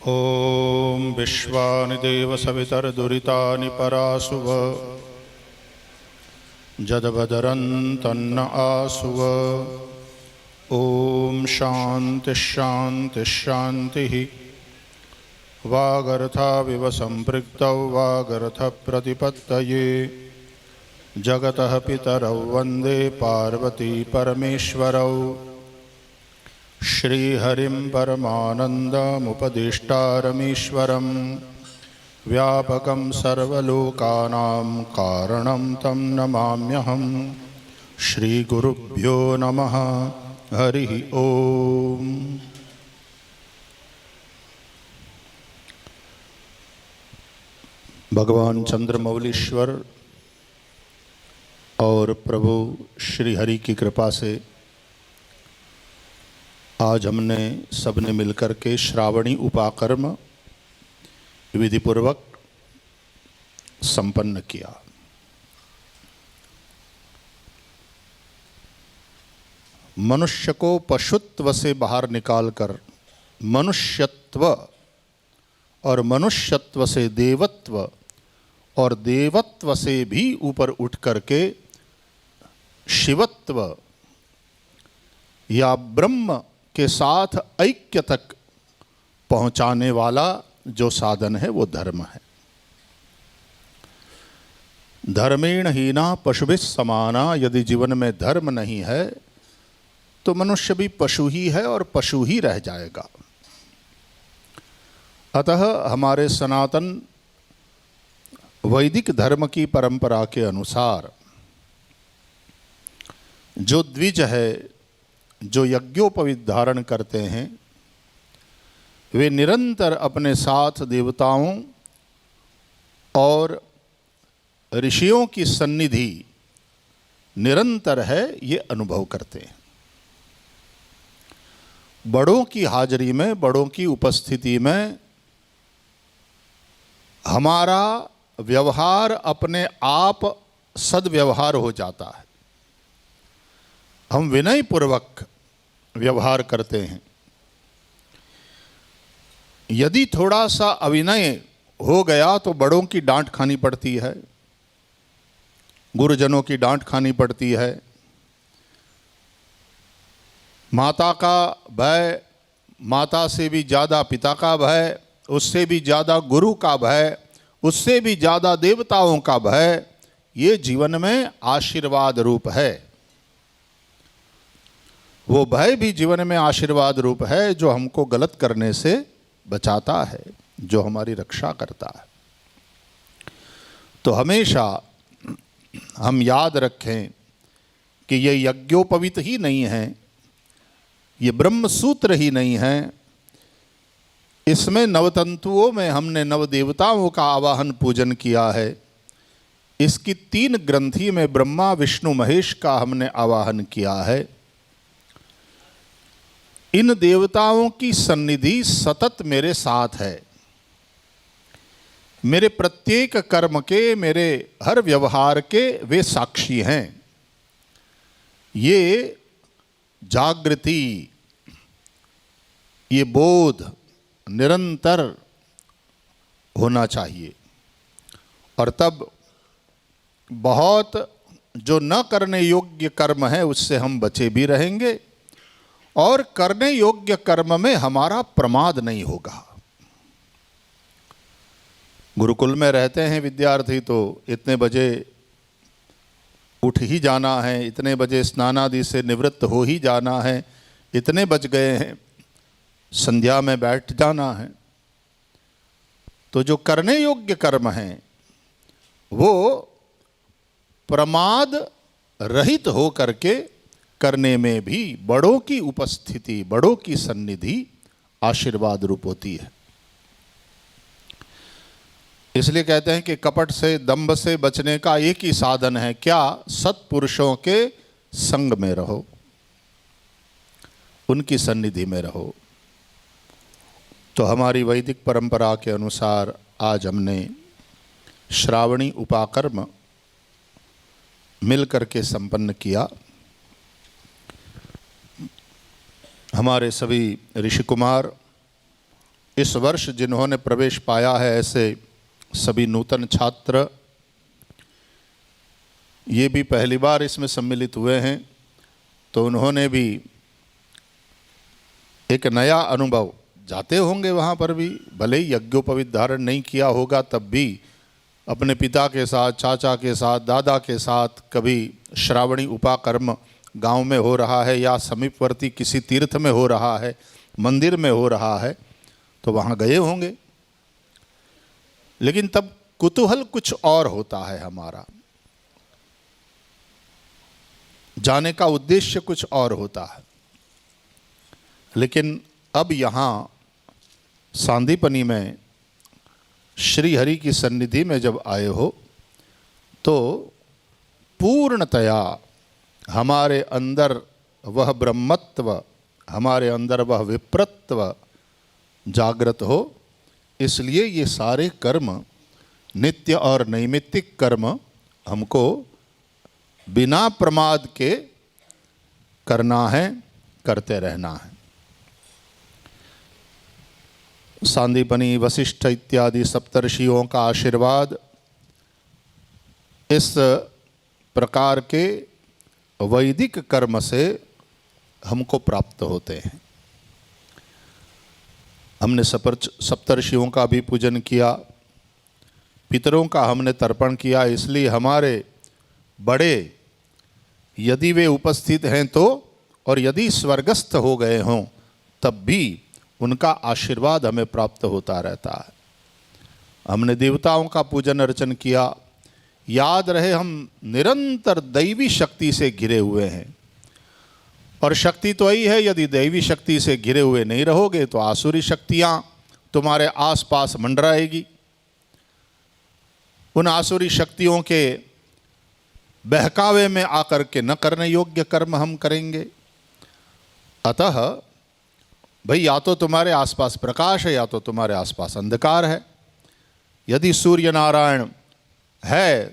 ॐ विश्वानि देव सवितर्दुरितानि परासुव जदवदरन्तन्न आसुव। ॐ शान्तिः शान्तिः शान्तिः। वागर्थाविव सम्पृक्तौ वागर्थप्रतिपत्तये जगतः पितरौ वन्दे पार्वती परमेश्वरौ। श्रीहरिं परमानन्दमुपदिष्टारमीश्वरं व्यापकं सर्वलोकानां कारणं तं नमाम्यहं। श्रीगुरुभ्यो नमः। हरि ओम। भगवान चंद्रमौलीश्वर और प्रभु श्री हरि की कृपा से आज हमने सबने मिलकर के श्रावणी उपाकर्म विधिपूर्वक संपन्न किया। मनुष्य को पशुत्व से बाहर निकालकर मनुष्यत्व और मनुष्यत्व से देवत्व और देवत्व से भी ऊपर उठ करके शिवत्व या ब्रह्म के साथ ऐक्य तक पहुंचाने वाला जो साधन है वो धर्म है। धर्मेण हीना पशुभिः समाना। यदि जीवन में धर्म नहीं है तो मनुष्य भी पशु ही है और पशु ही रह जाएगा। अतः हमारे सनातन वैदिक धर्म की परंपरा के अनुसार जो द्विज है, जो यज्ञोपवीत धारण करते हैं, वे निरंतर अपने साथ देवताओं और ऋषियों की सन्निधि निरंतर है, ये अनुभव करते हैं। बड़ों की हाजिरी में, बड़ों की उपस्थिति में हमारा व्यवहार अपने आप सद्व्यवहार हो जाता है। हम विनय पूर्वक व्यवहार करते हैं। यदि थोड़ा सा अविनय हो गया तो बड़ों की डांट खानी पड़ती है, गुरुजनों की डांट खानी पड़ती है। माता का भय, माता से भी ज़्यादा पिता का भय, उससे भी ज़्यादा गुरु का भय, उससे भी ज़्यादा देवताओं का भय, ये जीवन में आशीर्वाद रूप है। वो भय भी जीवन में आशीर्वाद रूप है जो हमको गलत करने से बचाता है, जो हमारी रक्षा करता है। तो हमेशा हम याद रखें कि ये यज्ञोपवीत ही नहीं है, ये ब्रह्म सूत्र ही नहीं है। इसमें नवतंतुओं में हमने नव देवताओं का आवाहन पूजन किया है। इसकी 3 ग्रंथि में ब्रह्मा विष्णु महेश का हमने आवाहन किया है। इन देवताओं की सन्निधि सतत मेरे साथ है। मेरे प्रत्येक कर्म के, मेरे हर व्यवहार के वे साक्षी हैं। ये जागृति, ये बोध निरंतर होना चाहिए। और तब बहुत जो न करने योग्य कर्म है उससे हम बचे भी रहेंगे और करने योग्य कर्म में हमारा प्रमाद नहीं होगा। गुरुकुल में रहते हैं विद्यार्थी तो इतने बजे उठ ही जाना है, इतने बजे स्नानादि से निवृत्त हो ही जाना है, इतने बज गए हैं, संध्या में बैठ जाना है। तो जो करने योग्य कर्म हैं वो प्रमाद रहित हो करके करने में भी बड़ों की उपस्थिति, बड़ों की सन्निधि आशीर्वाद रूप होती है। इसलिए कहते हैं कि कपट से, दंभ से बचने का एक ही साधन है, क्या? सत्पुरुषों के संग में रहो, उनकी सन्निधि में रहो। तो हमारी वैदिक परंपरा के अनुसार आज हमने श्रावणी उपाकर्म मिल करके संपन्न किया। हमारे सभी ऋषि कुमार इस वर्ष जिन्होंने प्रवेश पाया है ऐसे सभी नूतन छात्र, ये भी पहली बार इसमें सम्मिलित हुए हैं, तो उन्होंने भी एक नया अनुभव, जाते होंगे वहाँ पर भी, भले ही यज्ञोपवीत धारण नहीं किया होगा तब भी अपने पिता के साथ, चाचा के साथ, दादा के साथ, कभी श्रावणी उपाकर्म गांव में हो रहा है या समीपवर्ती किसी तीर्थ में हो रहा है, मंदिर में हो रहा है, तो वहाँ गए होंगे। लेकिन तब कुतूहल कुछ और होता है, हमारा जाने का उद्देश्य कुछ और होता है। लेकिन अब यहाँ सांदीपनी में श्री हरि की सन्निधि में जब आए हो तो पूर्णतया हमारे अंदर वह ब्रह्मत्व, हमारे अंदर वह विप्रत्व जागृत हो। इसलिए ये सारे कर्म, नित्य और नैमित्तिक कर्म, हमको बिना प्रमाद के करना है, करते रहना है। सांदीपनी, वशिष्ठ इत्यादि सप्तर्षियों का आशीर्वाद इस प्रकार के वैदिक कर्म से हमको प्राप्त होते हैं। हमने सप्तर्षियों का भी पूजन किया, पितरों का हमने तर्पण किया, इसलिए हमारे बड़े यदि वे उपस्थित हैं तो, और यदि स्वर्गस्थ हो गए हों तब भी उनका आशीर्वाद हमें प्राप्त होता रहता है। हमने देवताओं का पूजन अर्चन किया, याद रहे हम निरंतर दैवी शक्ति से घिरे हुए हैं, और शक्ति तो यही है, यदि दैवी शक्ति से घिरे हुए नहीं रहोगे तो आसुरी शक्तियाँ तुम्हारे आसपास मंडराएगी। उन आसुरी शक्तियों के बहकावे में आकर के न करने योग्य कर्म हम करेंगे। अतः भाई, या तो तुम्हारे आसपास प्रकाश है या तो तुम्हारे आसपास अंधकार है। यदि सूर्य नारायण है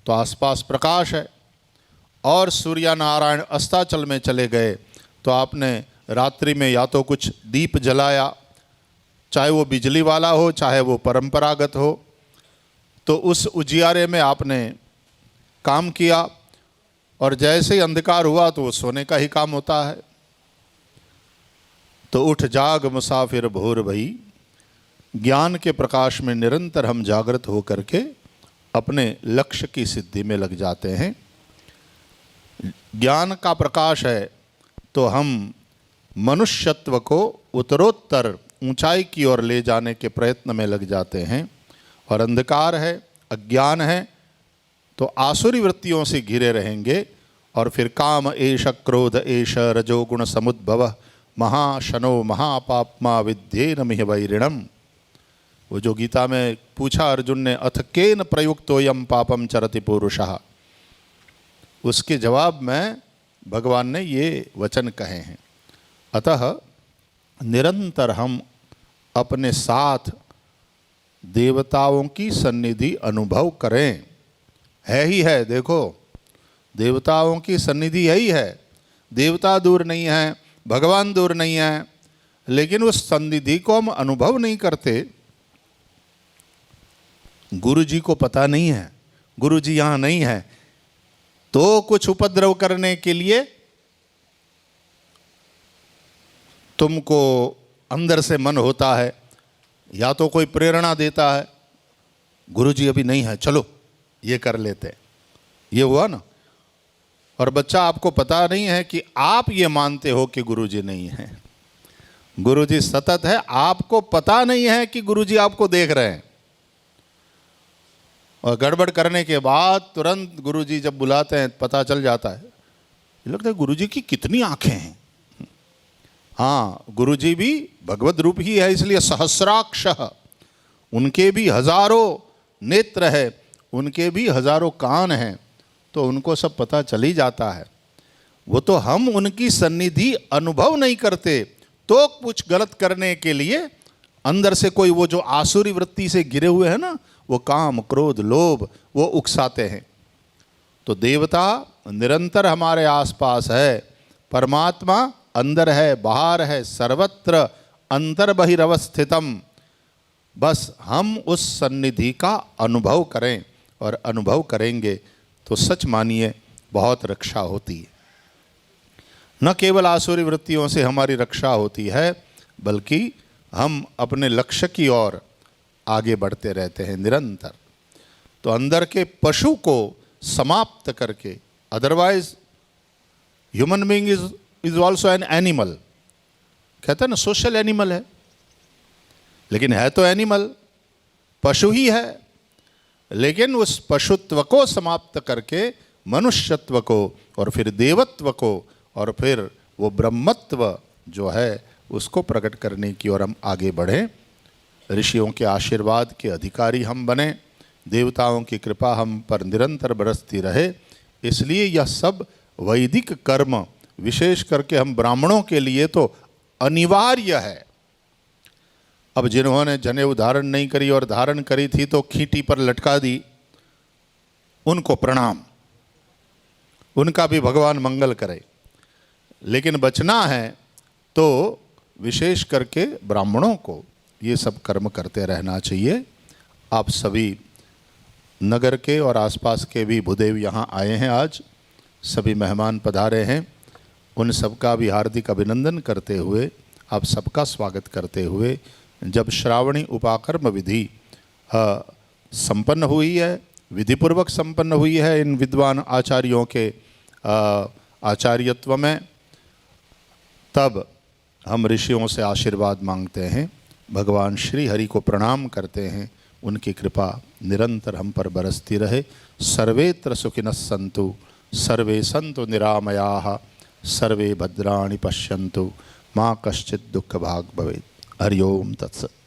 तो आसपास प्रकाश है, और सूर्य नारायण अस्ताचल में चले गए तो आपने रात्रि में या तो कुछ दीप जलाया, चाहे वो बिजली वाला हो चाहे वो परंपरागत हो, तो उस उजियारे में आपने काम किया, और जैसे ही अंधकार हुआ तो वो सोने का ही काम होता है। तो उठ जाग मुसाफिर भोर भई, ज्ञान के प्रकाश में निरंतर हम जागृत होकर के अपने लक्ष्य की सिद्धि में लग जाते हैं। ज्ञान का प्रकाश है तो हम मनुष्यत्व को उत्तरोत्तर ऊंचाई की ओर ले जाने के प्रयत्न में लग जाते हैं, और अंधकार है, अज्ञान है, तो आसुरी वृत्तियों से घिरे रहेंगे, और फिर काम एष क्रोध एष रजोगुण समुद्भव महाशनो महापाप्मा विद्येन मिह वैरिणम। वो जो गीता में पूछा अर्जुन ने, अथ केन प्रयुक्तोयम पापम चरति पुरुषः, उसके जवाब में भगवान ने ये वचन कहे हैं। अतः निरंतर हम अपने साथ देवताओं की सन्निधि अनुभव करें। है ही है, देखो देवताओं की सन्निधि यही है, देवता दूर नहीं है, भगवान दूर नहीं है, लेकिन उस सन्निधि को हम अनुभव नहीं करते। गुरु जी को पता नहीं है, गुरु जी यहाँ नहीं है, तो कुछ उपद्रव करने के लिए तुमको अंदर से मन होता है, या तो कोई प्रेरणा देता है, गुरु जी अभी नहीं है, चलो ये कर लेते, ये हुआ ना। और बच्चा, आपको पता नहीं है कि आप ये मानते हो कि गुरु जी नहीं है, गुरु जी सतत है, आपको पता नहीं है कि गुरु जी आपको देख रहे हैं। और गड़बड़ करने के बाद तुरंत गुरु जी जब बुलाते हैं पता चल जाता है, ये लगता है गुरु जी की कितनी आंखें हैं। हाँ, गुरु जी भी भगवत रूप ही है, इसलिए सहस्राक्षः, उनके भी हजारों नेत्र है, उनके भी हजारों कान हैं, तो उनको सब पता चल ही जाता है। वो तो हम उनकी सन्निधि अनुभव नहीं करते, तो कुछ गलत करने के लिए अंदर से कोई वो जो आसुरी वृत्ति से घिरे हुए हैं ना, वो काम क्रोध लोभ वो उकसाते हैं। तो देवता निरंतर हमारे आसपास है, परमात्मा अंदर है, बाहर है, सर्वत्र अंतर्बहिरवस्थितम, बस हम उस सन्निधि का अनुभव करें और अनुभव करेंगे तो सच मानिए बहुत रक्षा होती है। न केवल आसुरी वृत्तियों से हमारी रक्षा होती है, बल्कि हम अपने लक्ष्य की ओर आगे बढ़ते रहते हैं निरंतर। तो अंदर के पशु को समाप्त करके, otherwise human being is also an animal, कहते हैं ना सोशल एनिमल है, लेकिन है तो एनिमल, पशु ही है, लेकिन उस पशुत्व को समाप्त करके मनुष्यत्व को और फिर देवत्व को और फिर वो ब्रह्मत्व जो है उसको प्रकट करने की ओर हम आगे बढ़ें। ऋषियों के आशीर्वाद के अधिकारी हम बने, देवताओं की कृपा हम पर निरंतर बरसती रहे। इसलिए यह सब वैदिक कर्म विशेष करके हम ब्राह्मणों के लिए तो अनिवार्य है। अब जिन्होंने जनेऊ धारण नहीं करी और धारण करी थी तो खींटी पर लटका दी, उनको प्रणाम, उनका भी भगवान मंगल करे। लेकिन बचना है तो विशेष करके ब्राह्मणों को ये सब कर्म करते रहना चाहिए। आप सभी नगर के और आसपास के भी भूदेव यहाँ आए हैं, आज सभी मेहमान पधारे हैं, उन सबका भी हार्दिक अभिनंदन करते हुए, आप सबका स्वागत करते हुए, जब श्रावणी उपाकर्म विधि संपन्न हुई है, विधिपूर्वक संपन्न हुई है इन विद्वान आचार्यों के आचार्यत्व में, तब हम ऋषियों से आशीर्वाद मांगते हैं, भगवान श्री हरि को प्रणाम करते हैं, उनकी कृपा निरंतर हम पर बरसती रहे। सर्वेत्र सुखिनः सन्तु, सर्वे सन्तु निरामयाः, सर्वे भद्राणि पश्यन्तु, माँ कश्चित् दुःख भाग् भवेत्। हरि ओम तत्सत्।